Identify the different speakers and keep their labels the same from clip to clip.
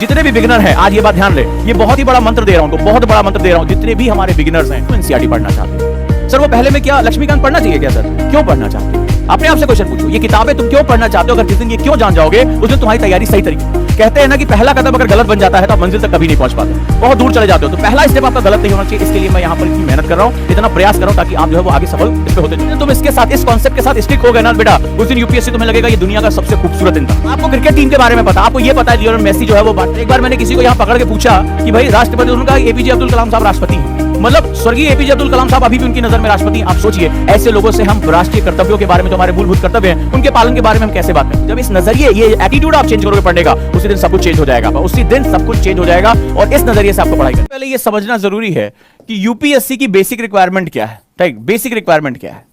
Speaker 1: जितने भी बिगिनर हैं, आज ये बात ध्यान ले, ये बहुत ही बड़ा मंत्र दे रहा हूं उनको, बहुत बड़ा मंत्र दे रहा हूं। जितने भी हमारे बिगिनर्स हैं, एनसीईआरटी पढ़ना चाहते हैं सर, वो पहले में क्या लक्ष्मीकांत पढ़ना चाहिए क्या सर? क्यों पढ़ना चाहते हो? अपने आप से क्वेश्चन पूछो, ये किताबें तुम क्यों पढ़ना चाहते हो? अगर जिस दिन ये क्यों जान जाओगे उस दिन तुम्हारी तैयारी सही तरीके। कहते हैं ना कि पहला कदम अगर गलत बन जाता है तो आप मंजिल तक कभी नहीं पहुंच पाते, बहुत दूर चले जाते हो। तो पहला स्टेप आपका गलत नहीं होना चाहिए, इसके लिए मैं यहाँ पर इतनी मेहनत कर रहा हूँ, इतना प्रयास कर रहा हूँ ताकि आप जो है वो आगे सफल इस पे होते जाओ। तुम इसके साथ, इस कॉन्सेप्ट के साथ स्टिक हो गए ना बेटा, उस दिन यूपीएससी तुम्हें लगेगा ये दुनिया का सबसे खूबसूरत इंसान। आपको क्रिकेट टीम के बारे में पता, आपको ये पता है लियोनेल मेसी जो है वो बात। एक बार मैंने किसी को यहाँ पकड़ के पूछा कि भाई राष्ट्रपति, उन्होंने कहा एपीजे अब्दुल कलाम साहब राष्ट्रपति हैं। मतलब स्वर्गीय एपीजे अब्दुल कलाम साहब अभी भी उनकी नजर में राष्ट्रपति। आप सोचिए, ऐसे लोगों से हम राष्ट्रीय कर्तव्यों के बारे में, जो हमारे मूलभूत कर्तव्य हैं, उनके पालन के बारे में हम कैसे बात करें? जब इस नजरिए, ये एटीट्यूड आप चेंज करोगे पढ़ने का, उसी दिन सब कुछ चेंज हो जाएगा, उसी दिन सब कुछ चेंज हो जाएगा। और इस नजरिए से आपको पढ़ाई करनी। पहले ये समझना जरूरी है कि यूपीएससी की बेसिक रिक्वायरमेंट क्या है। राइट, बेसिक रिक्वायरमेंट क्या है?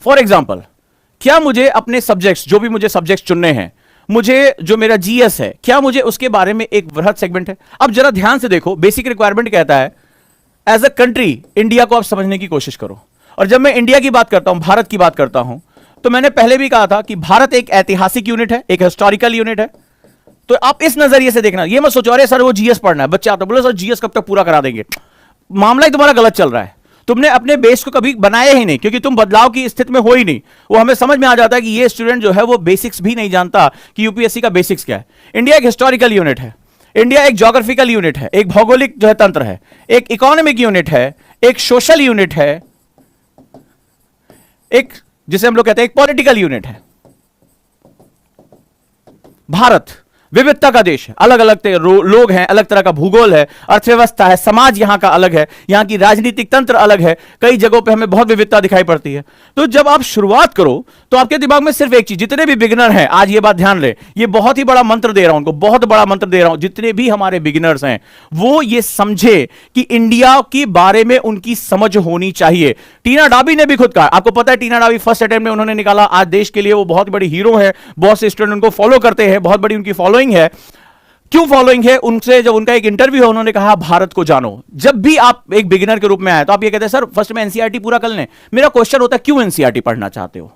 Speaker 1: फॉर एग्जाम्पल, क्या मुझे अपने सब्जेक्ट्स, जो भी मुझे सब्जेक्ट्स चुनने हैं, मुझे जो मेरा जीएस है, क्या मुझे उसके बारे में एक वृहद सेगमेंट है? अब जरा ध्यान से देखो, बेसिक रिक्वायरमेंट कहता है एज अ कंट्री इंडिया को आप समझने की कोशिश करो। और जब मैं इंडिया की बात करता हूं, भारत की बात करता हूं, तो मैंने पहले भी कहा था कि भारत एक ऐतिहासिक यूनिट है, एक हिस्टोरिकल यूनिट है। तो आप इस नजरिए से देखना, ये मत सोचो अरे सर वो जीएस पढ़ना है, बच्चे आते बोले सर जीएस कब तक पूरा करा देंगे। मामला ही तुम्हारा गलत चल रहा है, तुमने अपने बेस को कभी बनाया ही नहीं, क्योंकि तुम बदलाव की स्थिति में हो ही नहीं। वो हमें समझ में आ जाता है कि ये स्टूडेंट जो है वो बेसिक्स भी नहीं जानता कि यूपीएससी का बेसिक्स क्या है। इंडिया एक हिस्टोरिकल यूनिट है, इंडिया एक ज्योग्राफिकल यूनिट है, एक भौगोलिक जो है तंत्र है, एक इकोनॉमिक यूनिट है, एक सोशल यूनिट है, एक जिसे हम लोग कहते हैं एक पॉलिटिकल यूनिट है। भारत विविधता का देश है, अलग अलग लोग हैं, अलग तरह का भूगोल है, अर्थव्यवस्था है, समाज यहां का अलग है, यहां की राजनीतिक तंत्र अलग है, कई जगहों पे हमें बहुत विविधता दिखाई पड़ती है। तो जब आप शुरुआत करो तो आपके दिमाग में सिर्फ एक चीज, जितने भी बिगिनर हैं, आज ये बात ध्यान ले, ये बहुत ही बड़ा मंत्र दे रहा हूं उनको, बहुत बड़ा मंत्र दे रहा हूं। जितने भी हमारे बिगिनर्स हैं वो ये समझे कि इंडिया के बारे में उनकी समझ होनी चाहिए। टीना डाबी ने भी खुद कहा, आपको पता है टीना डाबी फर्स्ट अटेम्प्ट में उन्होंने निकाला, आज देश के लिए वो बहुत बड़ी हीरो है, बहुत से स्टूडेंट उनको फॉलो करते हैं, बहुत बड़ी उनकी फॉलोइंग है। क्यों फॉलोइंग है? उनसे जब उनका एक इंटरव्यू है, उन्होंने कहा भारत को जानो। जब भी आप एक बिगिनर के रूप में आए तो आप ये कहते हैं सर फर्स्ट में एनसीईआरटी पूरा कर लें। मेरा क्वेश्चन होता है क्यों एनसीईआरटी पढ़ना चाहते हो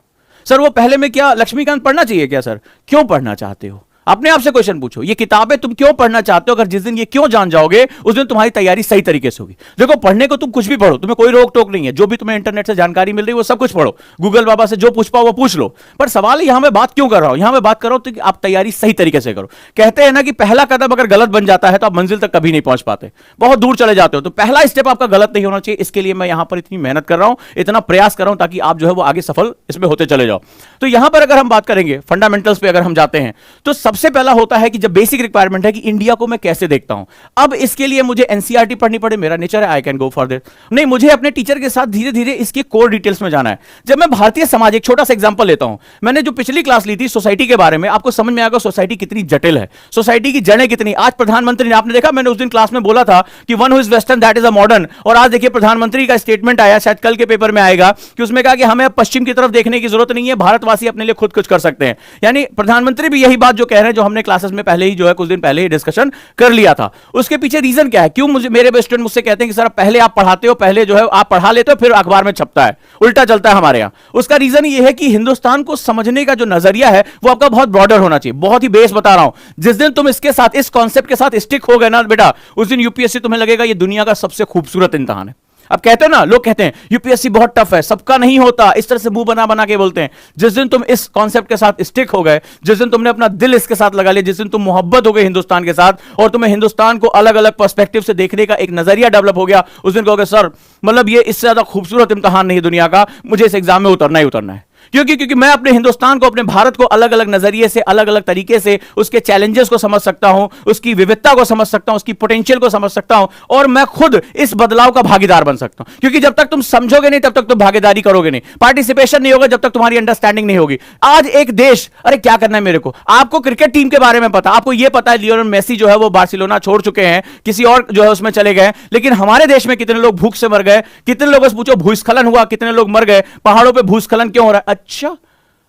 Speaker 1: सर? वो पहले में क्या लक्ष्मीकांत पढ़ना चाहिए क्या सर? क्यों पढ़ना चाहते हो? अपने आप से क्वेश्चन पूछो, ये किताबें तुम क्यों पढ़ना चाहते हो? अगर जिस दिन ये क्यों जान जाओगे उस दिन तुम्हारी तैयारी सही तरीके से होगी। देखो, पढ़ने को तुम कुछ भी पढ़ो, तुम्हें कोई रोक टोक नहीं है, जो भी तुम्हें इंटरनेट से जानकारी मिल रही है वो सब कुछ पढ़ो, गूगल बाबा से जो पूछ पाओ वो पूछ लो। पर सवाल यहां मैं बात क्यों कर रहा हूं? यहां मैं बात कर रहा हूं तो आप तैयारी सही तरीके से करो। कहते हैं ना कि पहला कदम अगर गलत बन जाता है तो आप मंजिल तक कभी नहीं पहुंच पाते, बहुत दूर चले जाते हो। तो पहला स्टेप आपका गलत नहीं होना चाहिए, इसके लिए मैं यहां पर इतनी मेहनत कर रहा हूं, इतना प्रयास कर रहा हूं ताकि आप जो है वो आगे सफल इसमें होते चले जाओ। तो यहां पर अगर हम बात करेंगे फंडामेंटल्स पे, अगर हम जाते हैं तो सबसे पहला होता है कि जब बेसिक रिक्वायरमेंट है कि इंडिया को मैं कैसे देखता हूं। अब इसके लिए मुझे एनसीईआरटी पढ़नी पड़े, मेरा नेचर है, I can go for that. नहीं, मुझे अपने टीचर के साथ धीरे धीरे इसकी कोर डिटेल्स में जाना है। जब मैं भारतीय समाज, एक छोटा सा एग्जांपल लेता हूं, मैंने जो पिछली क्लास ली थी सोसाइटी के बारे में, आपको समझ में आएगा सोसाइटी कितनी जटिल है, सोसाइटी की जड़ें कितनी। आज प्रधानमंत्री ने, आपने देखा मैंने उस दिन क्लास में बोला था कि one who is western that is a modern, और आज देखिए प्रधानमंत्री का स्टेटमेंट आया, शायद कल के पेपर में आएगा, कि उसमें कहा कि हमें पश्चिम की तरफ देखने की जरूरत नहीं है, भारतवासी अपने लिए खुद कुछ कर सकते हैं। यानी प्रधानमंत्री भी यही बात जो कह रहे हैं, जो हमने क्लासेस में पहले ही जो है कुछ दिन पहले ही डिस्कशन कर लिया था। उसके पीछे रीजन क्या है? क्यों मुझे, मेरे स्टूडेंट मुझसे कहते हैं कि सर पहले आप पढ़ाते हो, पहले जो है आप पढ़ा लेते हो, फिर अखबार में छपता है, उल्टा चलता है हमारे यहां। उसका रीजन ये है कि हिंदुस्तान को समझने का जो नजरिया है वो आपका बहुत ब्रॉडर होना चाहिए, बहुत ही बेस बता रहा हूं। जिस दिन तुम इसके साथ, इस कॉन्सेप्ट के साथ स्टिक हो गए ना बेटा, उस दिन यूपीएससी तुम्हें लगेगा ये दुनिया का सबसे खूबसूरत इम्तिहान है। अब कहते हैं ना, लोग कहते हैं यूपीएससी बहुत टफ है, सबका नहीं होता, इस तरह से मुंह बना बना के बोलते हैं। जिस दिन तुम इस कॉन्सेप्ट के साथ स्टिक हो गए, जिस दिन तुमने अपना दिल इसके साथ लगा लिया, जिस दिन तुम मोहब्बत हो गए हिंदुस्तान के साथ और तुम्हें हिंदुस्तान को अलग अलग पर्सपेक्टिव से देखने का एक नजरिया डेवलप हो गया, उस दिन कहोगे सर मतलब ये इससे ज्यादा खूबसूरत इम्तिहान नहीं है दुनिया का, मुझे इस एग्जाम में उतरना ही उतरना है। क्योंकि मैं अपने हिंदुस्तान को, अपने भारत को अलग अलग नजरिए से, अलग अलग तरीके से उसके चैलेंजेस को समझ सकता हूं, उसकी विविधता को समझ सकता हूं, उसकी पोटेंशियल को समझ सकता हूं, और मैं खुद इस बदलाव का भागीदार बन सकता हूं। क्योंकि जब तक तुम समझोगे नहीं तब तक तुम भागीदारी करोगे नहीं, पार्टिसिपेशन नहीं होगा जब तक तुम्हारी अंडरस्टैंडिंग नहीं होगी। आज एक देश, अरे क्या करना है मेरे को, आपको क्रिकेट टीम के बारे में पता, आपको यह पता है लियोनेल मेसी जो है वो बार्सिलोना छोड़ चुके हैं, किसी और जो है उसमें चले गए, लेकिन हमारे देश में कितने लोग भूख से मर गए, कितने लोगों से पूछो भूस्खलन हुआ, कितने लोग मर गए, पहाड़ों पर भूस्खलन क्यों हो रहा है? अच्छा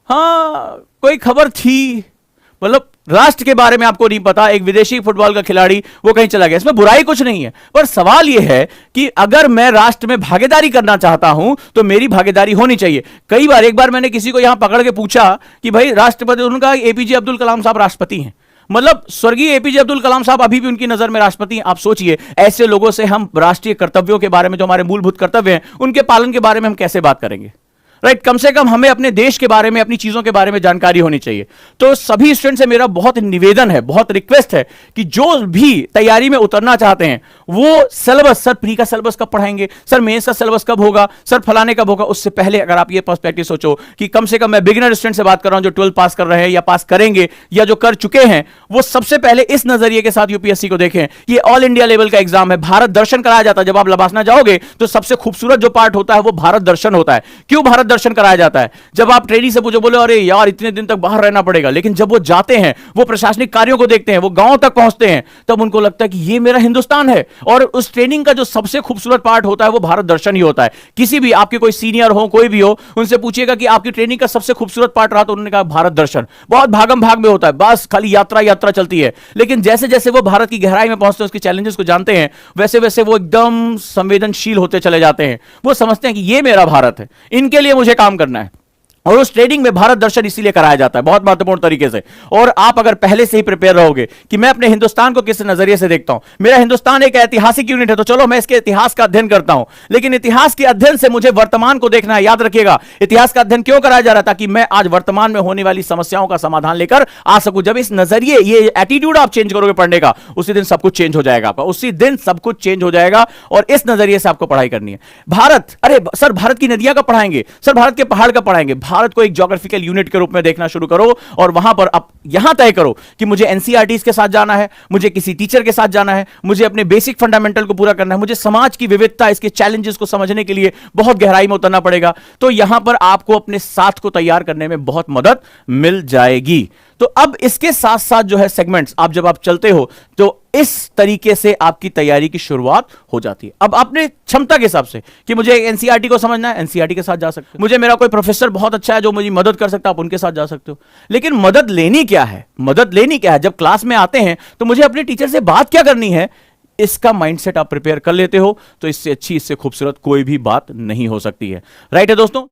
Speaker 1: हाँ, कोई खबर थी, मतलब राष्ट्र के बारे में आपको नहीं पता, एक विदेशी फुटबॉल का खिलाड़ी वो कहीं चला गया, इसमें बुराई कुछ नहीं है। पर सवाल यह है कि अगर मैं राष्ट्र में भागीदारी करना चाहता हूं तो मेरी भागीदारी होनी चाहिए। कई बार, एक बार मैंने किसी को यहां पकड़ के पूछा कि भाई राष्ट्रपति, उनका एपीजे अब्दुल कलाम साहब राष्ट्रपति हैं, मतलब स्वर्गीय एपीजे अब्दुल कलाम साहब अभी भी उनकी नजर में राष्ट्रपति हैं। आप सोचिए, ऐसे लोगों से हम राष्ट्रीय कर्तव्यों के बारे में, जो हमारे मूलभूत कर्तव्य हैं, उनके पालन के बारे में हम कैसे बात करेंगे? राइट, कम से कम हमें अपने देश के बारे में, अपनी चीजों के बारे में जानकारी होनी चाहिए। तो सभी स्टूडेंट से मेरा बहुत निवेदन है, बहुत रिक्वेस्ट है कि जो भी तैयारी में उतरना चाहते हैं वो सिलेबस, सर प्री का सिलेबस कब पढ़ाएंगे, सर मेंस का सिलेबस कब होगा, सर फलाने कब होगा, उससे पहले अगर आप ये पर्सपेक्टिव सोचो कि कम से कम, मैं बिगिनर स्टूडेंट से बात कर रहा हूं जो 12 पास कर रहे हैं या पास करेंगे या जो कर चुके हैं, वो सबसे पहले इस नजरिए के साथ यूपीएससी को देखें। ये ऑल इंडिया लेवल का एग्जाम है, भारत दर्शन कराया जाता है। जब आप लबासना जाओगे तो सबसे खूबसूरत जो पार्ट होता है वो भारत दर्शन होता है। क्यों भारत दर्शन कराया जाता है? जब आप ट्रेनी से पूछो, बोले अरे यार इतने दिन तक बाहर रहना पड़ेगा, लेकिन जब वो जाते हैं, वो प्रशासनिक कार्यों को देखते हैं, वो गांव तक पहुंचते हैं, तब उनको लगता है कि ये मेरा हिंदुस्तान है। और उस ट्रेनिंग का जो सबसे खूबसूरत पार्ट होता है वो भारत दर्शन ही होता है। किसी भी आपके कोई सीनियर हो, कोई भी हो, उनसे पूछिएगा कि आपकी ट्रेनिंग का सबसे खूबसूरत पार्ट रहा, तो उन्होंने कहा भारत दर्शन। बहुत भागम भाग में होता है, बस खाली यात्रा यात्रा चलती है। लेकिन जैसे जैसे वो भारत की गहराई में पहुंचते हैं, उसके चैलेंजेस को जानते हैं, वैसे वैसे वो एकदम संवेदनशील होते चले जाते हैं। वो समझते हैं कि ये मेरा भारत है, इनके लिए मुझे काम करना है। और उस ट्रेनिंग में भारत दर्शन इसीलिए कराया जाता है, बहुत महत्वपूर्ण तरीके से। और आप अगर पहले से ही प्रिपेयर रहोगे कि मैं अपने हिंदुस्तान को किस नजरिए से देखता हूं, मेरा हिंदुस्तान एक ऐतिहासिक यूनिट है, तो चलो मैं इसके इतिहास का अध्ययन करता हूं। लेकिन इतिहास के अध्ययन से मुझे वर्तमान को देखना है। याद रखिएगा, इतिहास का अध्ययन क्यों कराया जा रहा था? ताकि मैं आज वर्तमान में होने वाली समस्याओं का समाधान लेकर आ सकूं। जब इस नजरिए, ये एटीट्यूड आप चेंज करोगे पढ़ने का, उसी दिन सब कुछ चेंज हो जाएगा आपका, उसी दिन सब कुछ चेंज हो जाएगा। और इस नजरिए से आपको पढ़ाई करनी है। भारत, अरे सर भारत की नदियां का पढ़ाएंगे, सर भारत के पहाड़ का पढ़ाएंगे। भारत को एक ज्योग्राफिकल यूनिट के रूप में देखना शुरू करो और वहां पर आप यहां तय करो कि मुझे एनसीईआरटी के साथ जाना है, मुझे किसी टीचर के साथ जाना है, मुझे अपने बेसिक फंडामेंटल को पूरा करना है, मुझे समाज की विविधता, इसके चैलेंजेस को समझने के लिए बहुत गहराई में उतरना पड़ेगा। तो यहां पर आपको अपने साथ को तैयार करने में बहुत मदद मिल जाएगी। तो अब इसके साथ साथ जो है सेगमेंट्स, आप जब आप चलते हो तो इस तरीके से आपकी तैयारी की शुरुआत हो जाती है। अब आपने क्षमता के हिसाब से कि मुझे एनसीईआरटी को समझना है, एनसीईआरटी के साथ जा सकते हो। मुझे मेरा कोई प्रोफेसर बहुत अच्छा है जो मुझे मदद कर सकता है, आप उनके साथ जा सकते हो। लेकिन मदद लेनी क्या है? मदद लेनी क्या है? जब क्लास में आते हैं तो मुझे अपने टीचर से बात क्या करनी है, इसका माइंडसेट आप प्रिपेयर कर लेते हो तो इससे अच्छी, इससे खूबसूरत कोई भी बात नहीं हो सकती है। राइट है दोस्तों?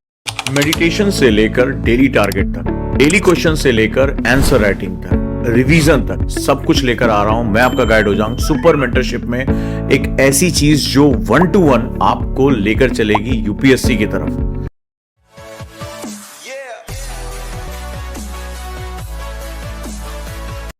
Speaker 2: मेडिटेशन से लेकर डेली टारगेट तक, डेली क्वेश्चन से लेकर आंसर राइटिंग तक, रिवीजन तक, सब कुछ लेकर आ रहा हूं मैं, आपका गाइड हो जाऊं सुपर मेंटरशिप में। एक ऐसी चीज जो 1 to 1 आपको लेकर चलेगी यूपीएससी की तरफ।